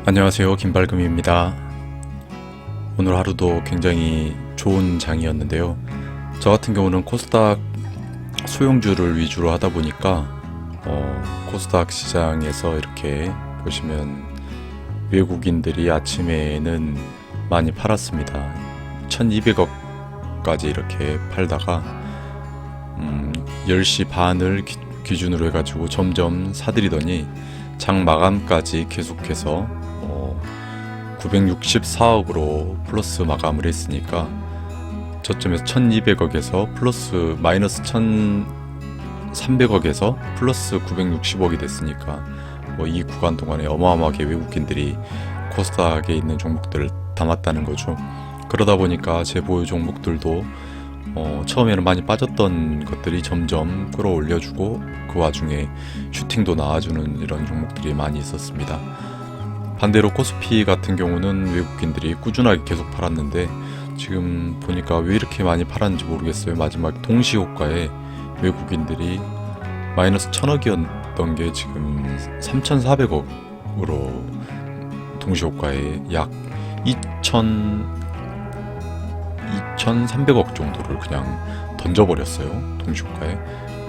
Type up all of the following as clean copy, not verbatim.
안녕하세요, 김발금입니다. 오늘 하루도 굉장히 좋은 장이었는데요. 저 같은 경우는 코스닥 소형주를 위주로 하다 보니까 코스닥 시장에서 이렇게 보시면 외국인들이 아침에는 많이 팔았습니다. 1200억까지 이렇게 팔다가 10시 반을 기준으로 해가지고 점점 사들이더니 장 마감까지 계속해서 964억으로 플러스 마감을 했으니까 저점에서 1200억에서 플러스 마이너스 1300억에서 플러스 960억이 됐으니까 이 구간 동안에 어마어마하게 외국인들이 코스닥에 있는 종목들을 담았다는 거죠. 그러다 보니까 제 보유 종목들도 처음에는 많이 빠졌던 것들이 점점 끌어올려주고 그 와중에 슈팅도 나와주는 이런 종목들이 많이 있었습니다. 반대로 코스피 같은 경우는 외국인들이 꾸준하게 계속 팔았는데 지금 보니까 왜 이렇게 많이 팔았는지 모르겠어요. 마지막 동시호가에 외국인들이 마이너스 1000억이었던 게 지금 3400억으로 동시호가에 약 2300억 정도를 그냥 던져버렸어요. 동시호가에.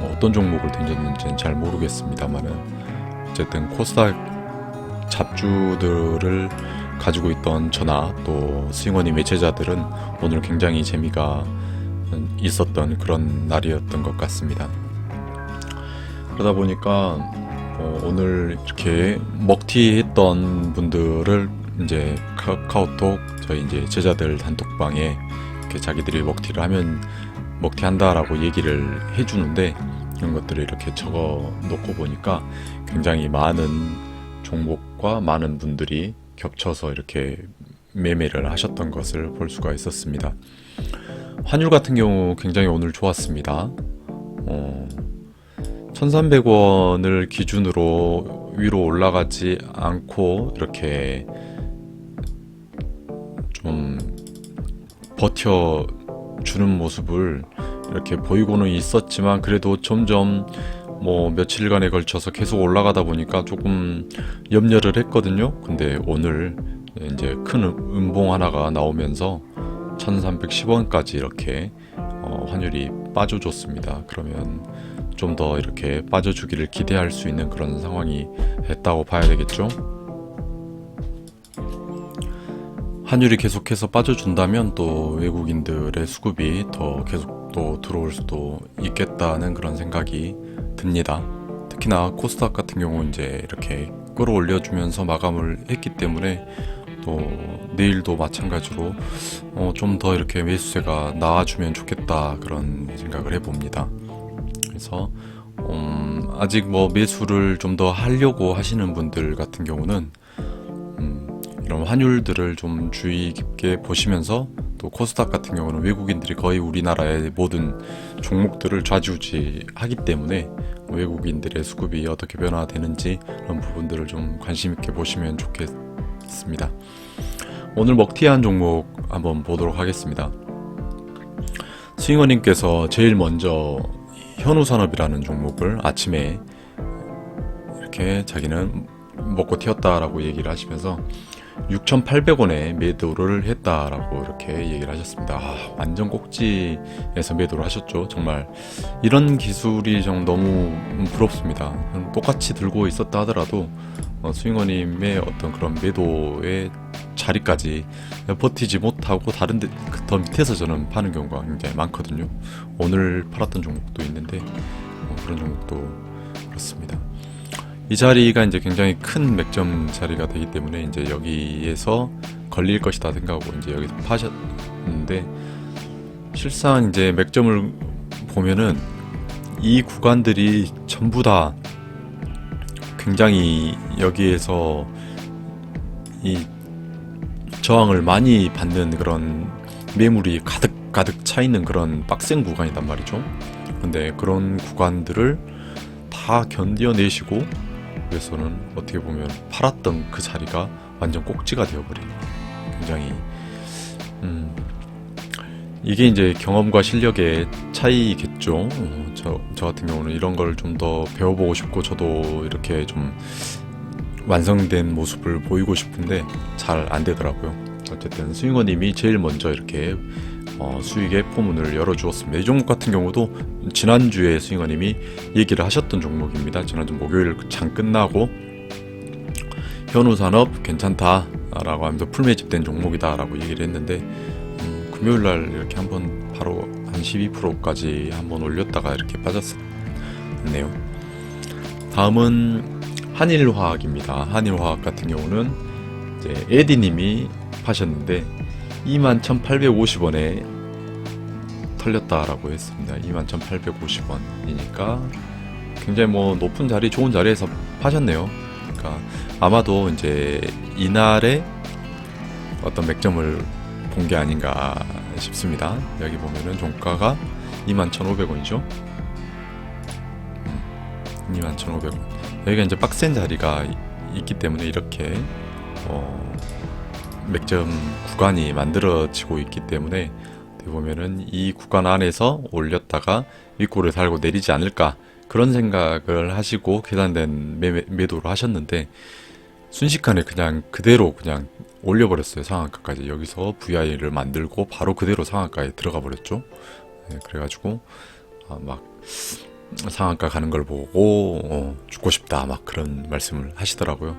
어떤 종목을 던졌는지는 잘 모르겠습니다만은 어쨌든 코스닥 잡주들을 가지고 있던 저나 또 스윙원이 매체자들은 오늘 굉장히 재미가 있었던 그런 날이었던 것 같습니다. 그러다 보니까 오늘 이렇게 먹튀 했던 분들을 이제 카카오톡 저희 이제 제자들 단톡방에 이렇게 자기들이 먹튀를 하면 먹튀한다라고 얘기를 해주는데 이런 것들을 이렇게 적어 놓고 보니까 굉장히 많은 종목과 많은 분들이 겹쳐서 이렇게 매매를 하셨던 것을 볼 수가 있었습니다. 환율 같은 경우 굉장히 오늘 좋았습니다. 1300원을 기준으로 위로 올라가지 않고 이렇게 좀 버텨주는 모습을 이렇게 보이고는 있었지만 그래도 점점 며칠간에 걸쳐서 계속 올라가다 보니까 조금 염려를 했거든요. 근데 오늘 이제 큰 음봉 하나가 나오면서 1310원까지 이렇게 환율이 빠져줬습니다. 그러면 좀 더 이렇게 빠져주기를 기대할 수 있는 그런 상황이 됐다고 봐야 되겠죠. 환율이 계속해서 빠져준다면 또 외국인들의 수급이 더 계속 또 들어올 수도 있겠다는 그런 생각이 듭니다. 특히나 코스닥 같은 경우 이제 이렇게 끌어올려주면서 마감을 했기 때문에 또 내일도 마찬가지로 좀 더 이렇게 매수세가 나와주면 좋겠다 그런 생각을 해봅니다. 그래서 아직 매수를 좀 더 하려고 하시는 분들 같은 경우는 이런 환율들을 좀 주의 깊게 보시면서 또 코스닥 같은 경우는 외국인들이 거의 우리나라의 모든 종목들을 좌지우지하기 때문에 외국인들의 수급이 어떻게 변화되는지 그런 부분들을 좀 관심 있게 보시면 좋겠습니다. 오늘 먹튀한 종목 한번 보도록 하겠습니다. 스윙어님께서 제일 먼저 현우산업이라는 종목을 아침에 이렇게 자기는 먹고 튀었다라고 얘기를 하시면서 6,800원에 매도를 했다라고 이렇게 얘기를 하셨습니다. 완전 꼭지에서 매도를 하셨죠. 정말 이런 기술이 좀 너무 부럽습니다. 똑같이 들고 있었다 하더라도 스윙어님의 어떤 그런 매도의 자리까지 버티지 못하고 다른 더 밑에서 저는 파는 경우가 굉장히 많거든요. 오늘 팔았던 종목도 있는데 그런 종목도 그렇습니다. 이 자리가 이제 굉장히 큰 맥점 자리가 되기 때문에 이제 여기에서 걸릴 것이다 생각하고 이제 여기서 파셨는데 실상 이제 맥점을 보면은 이 구간들이 전부 다 굉장히 여기에서 이 저항을 많이 받는 그런 매물이 가득 차 있는 그런 빡센 구간이단 말이죠. 근데 그런 구간들을 다 견뎌내시고 그래서는 어떻게 보면 팔았던 그 자리가 완전 꼭지가 되어버린 굉장히 이게 이제 경험과 실력의 차이겠죠. 저 같은 경우는 이런 걸 좀 더 배워보고 싶고 저도 이렇게 좀 완성된 모습을 보이고 싶은데 잘 안 되더라고요. 어쨌든 스윙어님이 제일 먼저 이렇게 수익의 포문을 열어주었습니다. 이 종목 같은 경우도 지난주에 스윙어님이 얘기를 하셨던 종목입니다. 지난주 목요일 장 끝나고 현우산업 괜찮다라고 하면서 풀매집된 종목이다라고 얘기를 했는데 금요일날 이렇게 한번 바로 한 12%까지 한번 올렸다가 이렇게 빠졌네요. 다음은 한일화학입니다. 한일화학 같은 경우는 이제 에디님이 파셨는데 21,850원에 털렸다라고 했습니다. 21,850원이니까 굉장히 뭐 높은 자리, 좋은 자리에서 파셨네요. 그러니까 아마도 이제 이날에 어떤 맥점을 본 게 아닌가 싶습니다. 여기 보면은 종가가 21,500원이죠. 21,500원. 여기가 이제 빡센 자리가 있기 때문에 이렇게 맥점 구간이 만들어지고 있기 때문에 보면은 이 구간 안에서 올렸다가 윗골을 달고 내리지 않을까 그런 생각을 하시고 계산된 매도를 하셨는데 순식간에 그냥 그대로 그냥 올려버렸어요. 상한가까지. 여기서 VI를 만들고 바로 그대로 상한가에 들어가 버렸죠. 네, 그래가지고 막 상한가 가는 걸 보고 죽고 싶다 막 그런 말씀을 하시더라고요.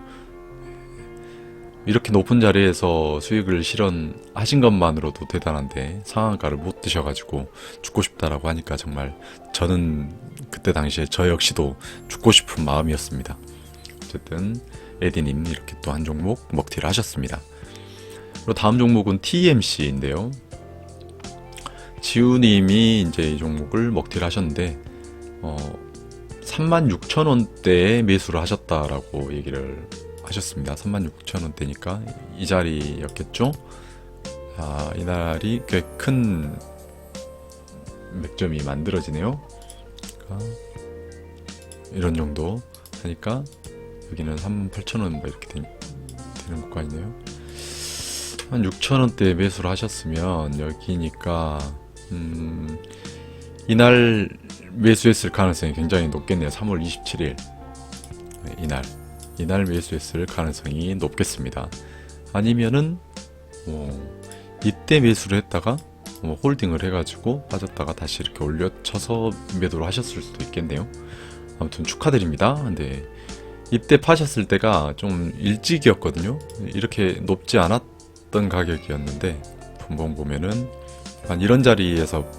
이렇게 높은 자리에서 수익을 실현하신 것만으로도 대단한데 상한가를 못 드셔가지고 죽고 싶다라고 하니까 정말 저는 그때 당시에 저 역시도 죽고 싶은 마음이었습니다. 어쨌든 에디님 이렇게 또 한 종목 먹튀를 하셨습니다. 그리고 다음 종목은 TMC인데요. 지우님이 이제 이 종목을 먹튀를 하셨는데 36,000원대에 매수를 하셨다라고 얘기를 하셨습니다. 36,000원대니까 이 자리였겠죠. 이날이 꽤 큰 맥점이 만들어지네요. 그러니까 이런 정도 하니까 여기는 38,000원 뭐 이렇게 되는 구간이네요. 한 6,000원대에 매수를 하셨으면 여기니까 이날 매수했을 가능성이 굉장히 높겠네요. 3월 27일 이날 매수했을 가능성이 높겠습니다. 아니면은 이때 매수를 했다가 홀딩을 해가지고 빠졌다가 다시 이렇게 올려쳐서 매도를 하셨을 수도 있겠네요. 아무튼 축하드립니다. 근데 이때 파셨을 때가 좀 일찍이었거든요. 이렇게 높지 않았던 가격이었는데 분봉 보면은 이런 자리에서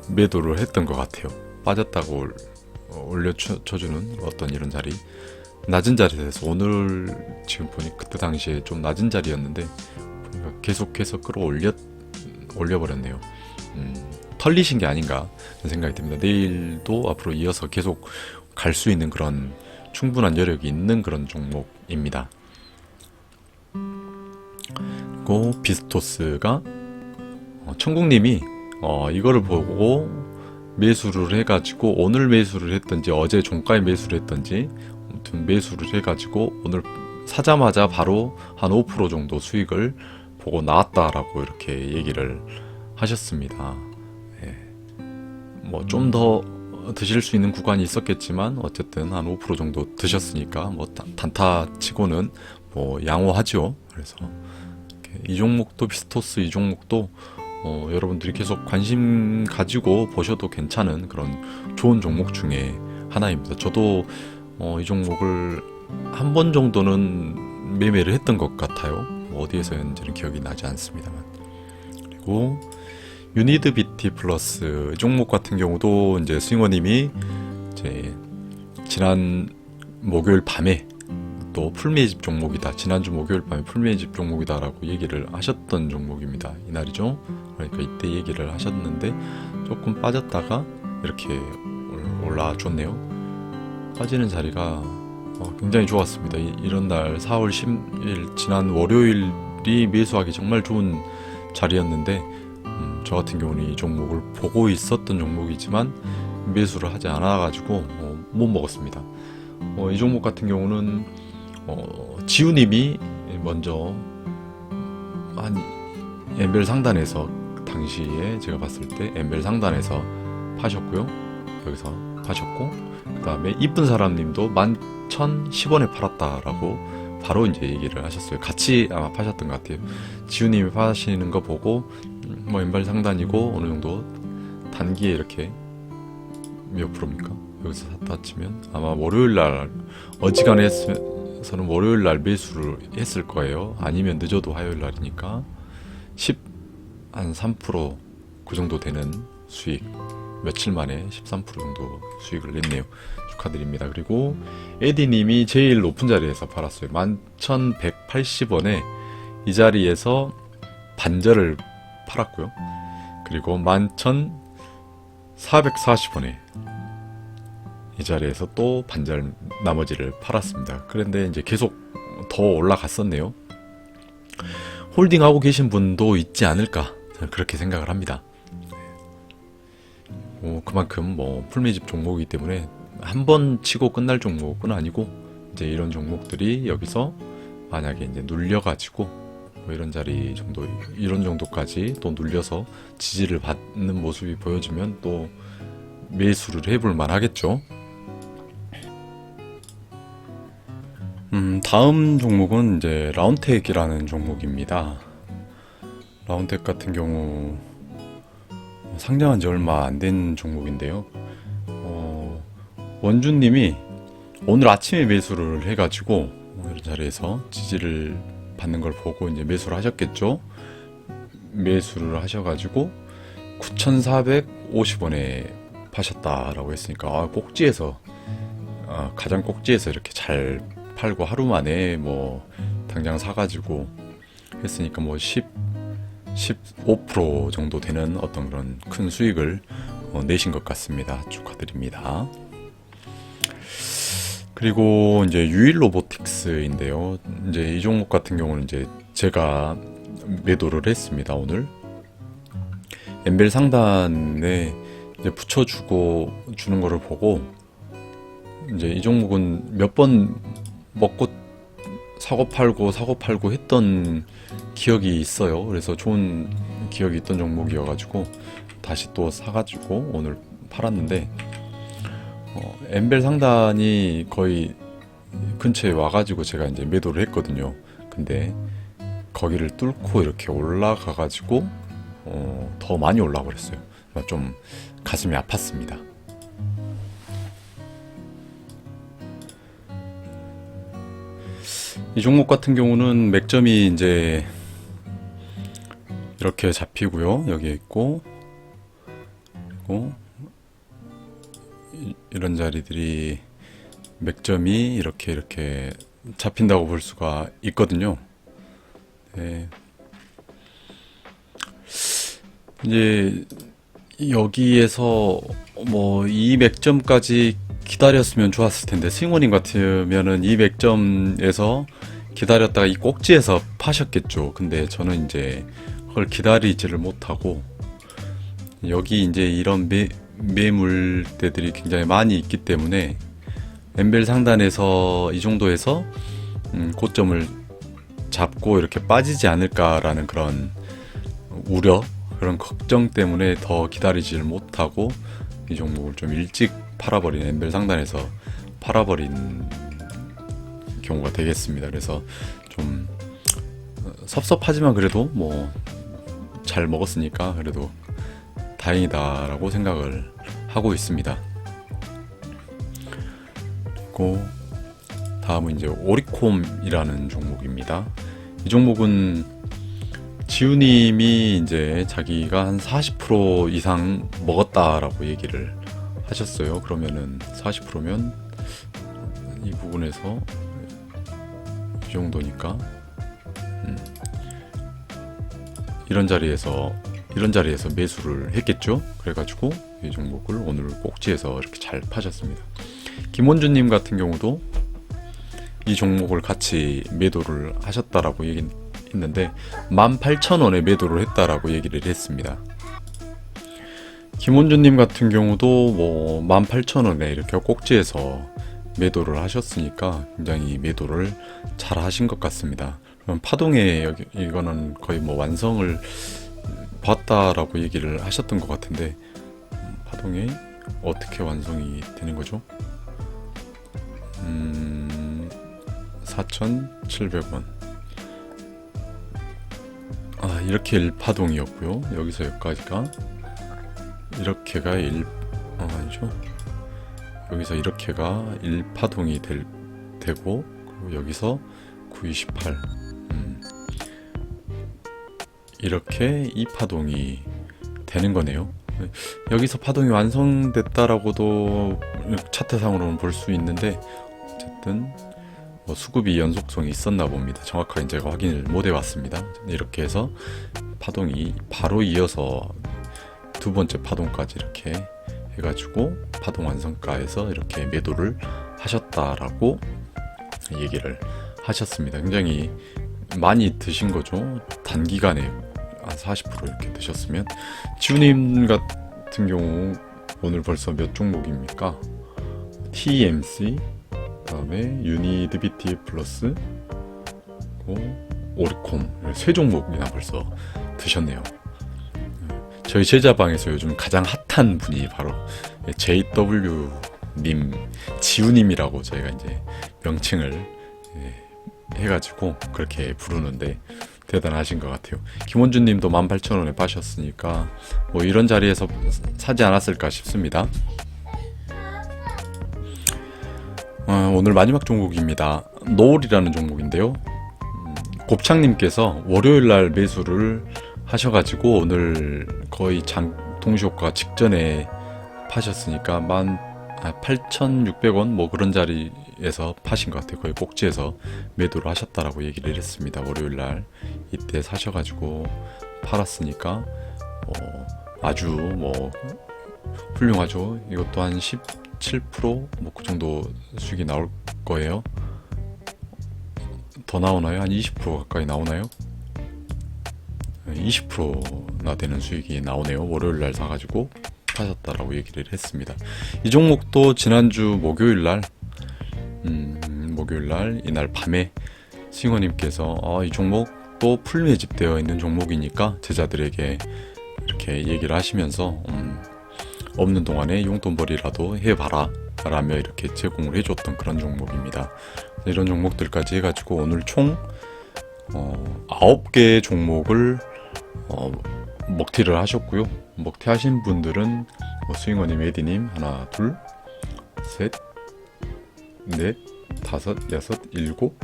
매도를 했던 것 같아요. 빠졌다고 올려쳐주는 어떤 이런 자리, 낮은 자리에서 오늘 지금 보니 그때 당시에 좀 낮은 자리였는데 계속해서 올려버렸네요. 털리신 게 아닌가 생각이 듭니다. 내일도 앞으로 이어서 계속 갈 수 있는 그런 충분한 여력이 있는 그런 종목입니다. 그리고 비스토스가 청국님이 이거를 보고 매수를 해가지고 오늘 매수를 했던지 어제 종가에 매수를 했던지 아무튼 매수를 해가지고 오늘 사자마자 바로 한 5% 정도 수익을 보고 나왔다라고 이렇게 얘기를 하셨습니다. 뭐 좀 더 드실 수 있는 구간이 있었겠지만 어쨌든 한 5% 정도 드셨으니까 뭐 단타치고는 뭐 양호하죠. 그래서 이 종목도 비스토스 이 종목도 여러분들이 계속 관심 가지고 보셔도 괜찮은 그런 좋은 종목 중에 하나입니다. 저도 이 종목을 한 번 정도는 매매를 했던 것 같아요. 어디에서였는지는 기억이 나지 않습니다만. 그리고 유니드 BT 플러스 종목 같은 경우도 이제 스윙어님이 이제 지난 목요일 밤에 또 풀매집 종목이다. 지난주 목요일 밤에 풀매집 종목이다라고 얘기를 하셨던 종목입니다. 이날이죠. 그러니까 이때 얘기를 하셨는데 조금 빠졌다가 이렇게 올라줬네요. 빠지는 자리가 굉장히 좋았습니다. 이런 날 4월 10일 지난 월요일이 매수하기 정말 좋은 자리였는데 저 같은 경우는 이 종목을 보고 있었던 종목이지만 매수를 하지 않아가지고 못 먹었습니다. 이 종목 같은 경우는 지우님이 먼저 한 엠벨 상단에서 당시에 제가 봤을 때 엠벨 상단에서 파셨고요. 여기서 파셨고 그 다음에 이쁜 사람님도 11,010원에 팔았다라고 바로 이제 얘기를 하셨어요. 같이 아마 파셨던 것 같아요. 지우님이 파시는 거 보고 뭐 왼발 상단이고 어느 정도 단기에 이렇게 몇 프로입니까? 여기서 샀다 치면 아마 월요일날 어지간해서는 월요일날 매수를 했을 거예요. 아니면 늦어도 화요일날이니까 한 3%그 정도 되는 수익, 며칠 만에 13% 정도 수익을 냈네요. 축하드립니다. 그리고 에디님이 제일 높은 자리에서 팔았어요. 11,180원에 이 자리에서 반절을 팔았고요. 그리고 11,440원에 이 자리에서 또 반절 나머지를 팔았습니다. 그런데 이제 계속 더 올라갔었네요. 홀딩하고 계신 분도 있지 않을까, 저는 그렇게 생각을 합니다. 그만큼 뭐 풀매집 종목이기 때문에 한 번 치고 끝날 종목은 아니고, 이제 이런 종목들이 여기서 만약에 이제 눌려가지고 뭐 이런 자리 정도, 이런 정도까지 또 눌려서 지지를 받는 모습이 보여주면 또 매수를 해볼 만하겠죠. 다음 종목은 이제 라운텍이라는 종목입니다. 라운텍 같은 경우 상장한 지 얼마 안 된 종목인데요. 원주님이 오늘 아침에 매수를 해가지고 이런 자리에서 지지를 받는 걸 보고 이제 매수를 하셨겠죠. 매수를 하셔가지고 9,450원에 파셨다라고 했으니까 꼭지에서 가장 꼭지에서 이렇게 잘 팔고 하루 만에 뭐 당장 사가지고 했으니까 뭐 15% 정도 되는 어떤 그런 큰 수익을 내신 것 같습니다. 축하드립니다. 그리고 이제 유일 로보틱스인데요. 이제 이 종목 같은 경우는 이제 제가 매도를 했습니다. 오늘 엠벨 상단에 이제 붙여주고 주는 거를 보고 이제 이 종목은 몇 번 먹고 사고 팔고 했던 기억이 있어요. 그래서 좋은 기억이 있던 종목이어가지고 다시 또 사가지고 오늘 팔았는데, 엠벨 상단이 거의 근처에 와가지고 제가 이제 매도를 했거든요. 근데 거기를 뚫고 이렇게 올라가가지고 더 많이 올라가 버렸어요. 좀 가슴이 아팠습니다. 이 종목 같은 경우는 맥점이 이제 이렇게 잡히고요. 여기에 있고, 그리고 이런 자리들이 맥점이 이렇게 잡힌다고 볼 수가 있거든요. 네. 이제 여기에서 뭐 이 맥점까지 기다렸으면 좋았을 텐데, 승원님 같으면은 이 맥점에서 기다렸다가 이 꼭지에서 파셨겠죠. 근데 저는 이제 그걸 기다리지를 못하고 여기 이제 이런 매물대들이 굉장히 많이 있기 때문에 엠벨 상단에서 이 정도에서 고점을 잡고 이렇게 빠지지 않을까라는 그런 우려, 그런 걱정 때문에 더 기다리지를 못하고 이 종목을 좀 일찍 팔아버린, 엠벨 상단에서 팔아버린 경우가 되겠습니다. 그래서 좀 섭섭하지만 그래도 뭐 잘 먹었으니까 그래도 다행이다라고 생각을 하고 있습니다. 그리고 다음은 이제 오리콤이라는 종목입니다. 이 종목은 지우님이 이제 자기가 한 40% 이상 먹었다라고 얘기를 하셨어요. 그러면은 40%면 이 부분에서 이 정도니까 이런 자리에서 매수를 했겠죠. 그래가지고 이 종목을 오늘 꼭지에서 이렇게 잘 파셨습니다. 김원주님 같은 경우도 이 종목을 같이 매도를 하셨다라고 얘기했는데 18,000원에 매도를 했다라고 얘기를 했습니다. 김원주님 같은 경우도 뭐 18,000원에 이렇게 꼭지에서 매도를 하셨으니까 굉장히 매도를 잘 하신 것 같습니다. 그럼 파동에 이거는 거의 뭐 완성을 봤다라고 얘기를 하셨던 것 같은데, 파동에 어떻게 완성이 되는 거죠? 4,700원. 이렇게 1파동이었고요. 여기서 여기까지가 이렇게가 아니죠. 여기서 이렇게가 1파동이 되고, 그리고 여기서 928 이렇게 2파동이 되는 거네요. 여기서 파동이 완성됐다라고도 차트상으로는 볼 수 있는데, 어쨌든 수급이 연속성이 있었나 봅니다. 정확하게 제가 확인을 못 해봤습니다. 이렇게 해서 파동이 바로 이어서 두 번째 파동까지 이렇게 해가지고 파동 완성가에서 이렇게 매도를 하셨다라고 얘기를 하셨습니다. 굉장히 많이 드신 거죠. 단기간에 한 40% 이렇게 드셨으면. 지우님 같은 경우 오늘 벌써 몇 종목입니까? TMC, 그다음에 유니드비티 플러스, 오리콤, 세 종목이나 벌써 드셨네요. 저희 제자방에서 요즘 가장 핫한 분이 바로 JW님, 지우님이라고 저희가 이제 명칭을 해가지고 그렇게 부르는데 대단하신 것 같아요. 김원준 님도 18,000원에 빠셨으니까 뭐 이런 자리에서 사지 않았을까 싶습니다. 오늘 마지막 종목입니다. 노을이라는 종목인데요. 곱창님께서 월요일날 매수를 하셔가지고 오늘 거의 동시효과 직전에 파셨으니까 18,600원 뭐 그런 자리에서 파신 것 같아요. 거의 꼭지에서 매도를 하셨다라고 얘기를 했습니다. 월요일날 이때 사셔가지고 팔았으니까 아주 뭐 훌륭하죠. 이것도 한 17% 뭐 그 정도 수익이 나올 거예요. 더 나오나요? 한 20% 가까이 나오나요? 20%나 되는 수익이 나오네요. 월요일날 사가지고 하셨다라고 얘기를 했습니다. 이 종목도 지난주 목요일날 이날 밤에 싱어님께서 이 종목 또 풀매집되어 있는 종목이니까 제자들에게 이렇게 얘기를 하시면서 없는 동안에 용돈벌이라도 해봐라 라며 이렇게 제공을 해줬던 그런 종목입니다. 이런 종목들까지 해가지고 오늘 총 9개의 종목을 먹튀를 하셨고요. 먹튀 하신 분들은 스윙어님, 에디님 하나, 둘, 셋, 넷, 다섯, 여섯, 일곱,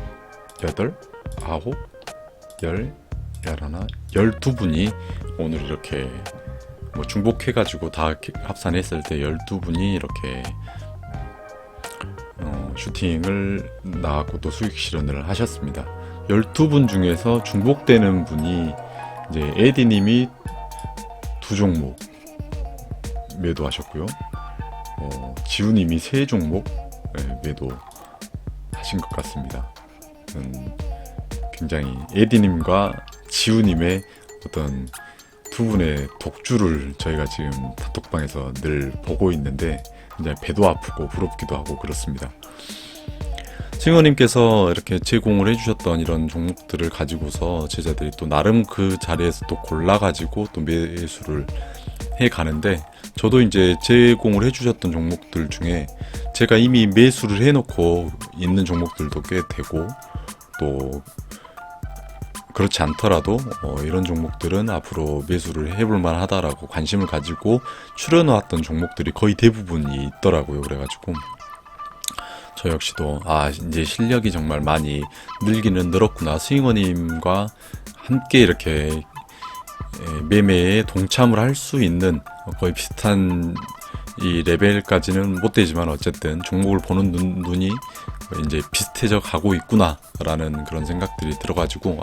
여덟, 아홉, 열, 열하나, 12분이 오늘 이렇게 중복해가지고 다 합산했을 때 12분이 이렇게 슈팅을 나가고 또 수익 실현을 하셨습니다. 12분 중에서 중복되는 분이 이제 에디님이 2종목 매도하셨고요. 지우님이 3종목 매도하신 것 같습니다. 굉장히 에디님과 지우님의 어떤 두 분의 독주를 저희가 지금 단톡방에서 늘 보고 있는데 이제 배도 아프고 부럽기도 하고 그렇습니다. 승호님께서 이렇게 제공을 해주셨던 이런 종목들을 가지고서 제자들이 또 나름 그 자리에서 또 골라가지고 또 매수를 해 가는데, 저도 이제 제공을 해주셨던 종목들 중에 제가 이미 매수를 해놓고 있는 종목들도 꽤 되고, 또 그렇지 않더라도 이런 종목들은 앞으로 매수를 해볼 만하다라고 관심을 가지고 추려놓았던 종목들이 거의 대부분이 있더라고요. 그래가지고 저 역시도 이제 실력이 정말 많이 늘기는 늘었구나, 스윙어님과 함께 이렇게 매매에 동참을 할 수 있는 거의 비슷한 이 레벨까지는 못 되지만 어쨌든 종목을 보는 눈이 이제 비슷해져 가고 있구나 라는 그런 생각들이 들어가지고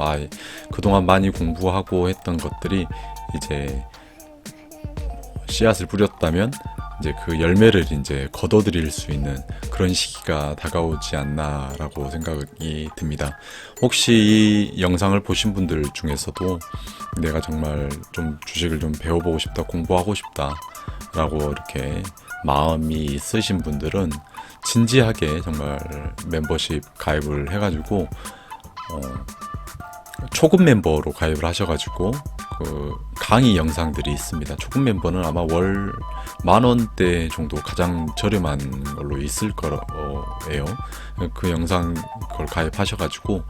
그동안 많이 공부하고 했던 것들이 이제 씨앗을 뿌렸다면 이제 그 열매를 이제 거둬들일 수 있는 그런 시기가 다가오지 않나 라고 생각이 듭니다. 혹시 이 영상을 보신 분들 중에서도 내가 정말 좀 주식을 좀 배워보고 싶다, 공부하고 싶다 라고 이렇게 마음이 있으신 분들은 진지하게 정말 멤버십 가입을 해가지고 초급 멤버로 가입을 하셔가지고 그 강의 영상들이 있습니다. 초급 멤버는 아마 월 10,000원대 정도 가장 저렴한 걸로 있을 거예요. 그 영상 그걸 가입하셔가지고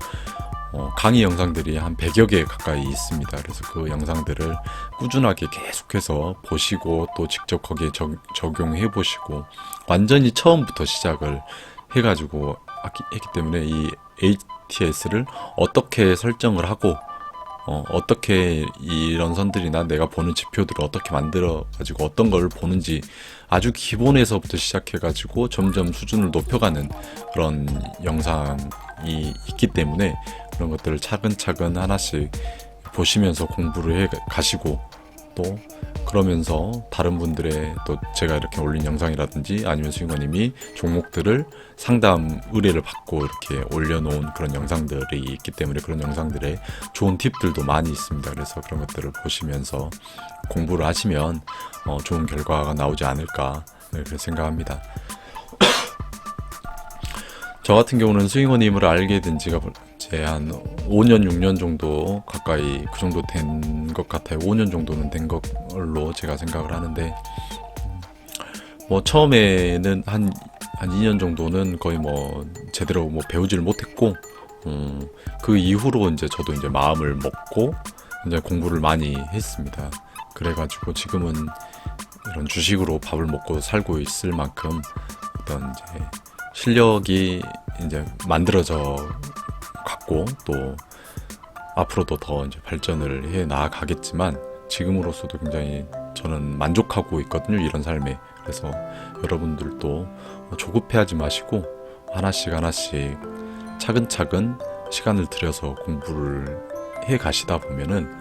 강의 영상들이 한 100여 개 가까이 있습니다. 그래서 그 영상들을 꾸준하게 계속해서 보시고 또 직접 거기에 적용해 보시고 완전히 처음부터 시작을 해가지고 했기 때문에 이 ATS를 어떻게 설정을 하고 어떻게 이런 선들이나 내가 보는 지표들을 어떻게 만들어 가지고 어떤 걸 보는지 아주 기본에서부터 시작해 가지고 점점 수준을 높여가는 그런 영상이 있기 때문에 그런 것들을 차근차근 하나씩 보시면서 공부를 해 가시고 또 그러면서 다른 분들의 또 제가 이렇게 올린 영상이라든지 아니면 수익원님이 종목들을 상담 의뢰를 받고 이렇게 올려놓은 그런 영상들이 있기 때문에 그런 영상들에 좋은 팁들도 많이 있습니다. 그래서 그런 것들을 보시면서 공부를 하시면 좋은 결과가 나오지 않을까 그렇게 생각합니다. 저 같은 경우는 스윙어님을 알게 된 지가 이제 한 5년, 6년 정도 가까이 그 정도 된 것 같아요. 5년 정도는 된 걸로 제가 생각을 하는데, 뭐 처음에는 한 2년 정도는 거의 뭐 제대로 뭐 배우지를 못했고, 그 이후로 이제 저도 이제 마음을 먹고 이제 공부를 많이 했습니다. 그래가지고 지금은 이런 주식으로 밥을 먹고 살고 있을 만큼 어떤 이제 실력이 이제 만들어져 갔고 또 앞으로도 더 이제 발전을 해 나가겠지만 지금으로서도 굉장히 저는 만족하고 있거든요. 이런 삶에. 그래서 여러분들도 조급해하지 마시고 하나씩 하나씩 차근차근 시간을 들여서 공부를 해 가시다 보면은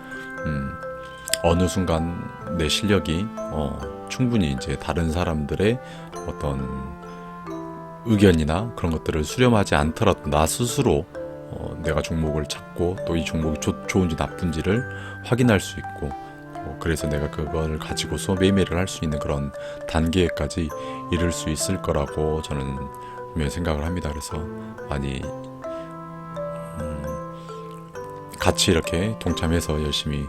어느 순간 내 실력이 충분히 이제 다른 사람들의 어떤 의견이나 그런 것들을 수렴하지 않더라도 나 스스로 내가 종목을 찾고 또 이 종목이 좋은지 나쁜지를 확인할 수 있고 그래서 내가 그걸 가지고서 매매를 할 수 있는 그런 단계까지 이를 수 있을 거라고 저는 분명히 생각을 합니다. 그래서 많이 같이 이렇게 동참해서 열심히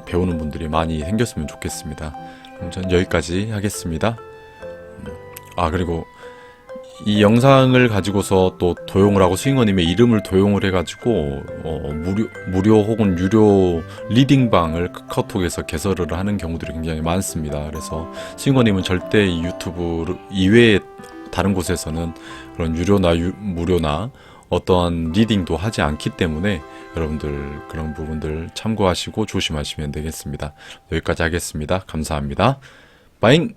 배우는 분들이 많이 생겼으면 좋겠습니다. 그럼 전 여기까지 하겠습니다. 그리고 이 영상을 가지고서 또 도용을 하고 스윙어님의 이름을 도용을 해가지고 무료 혹은 유료 리딩방을 카카오톡에서 개설을 하는 경우들이 굉장히 많습니다. 그래서 스윙어님은 절대 이 유튜브 이외에 다른 곳에서는 그런 유료나 무료나 어떠한 리딩도 하지 않기 때문에 여러분들 그런 부분들 참고하시고 조심하시면 되겠습니다. 여기까지 하겠습니다. 감사합니다. 빠잉!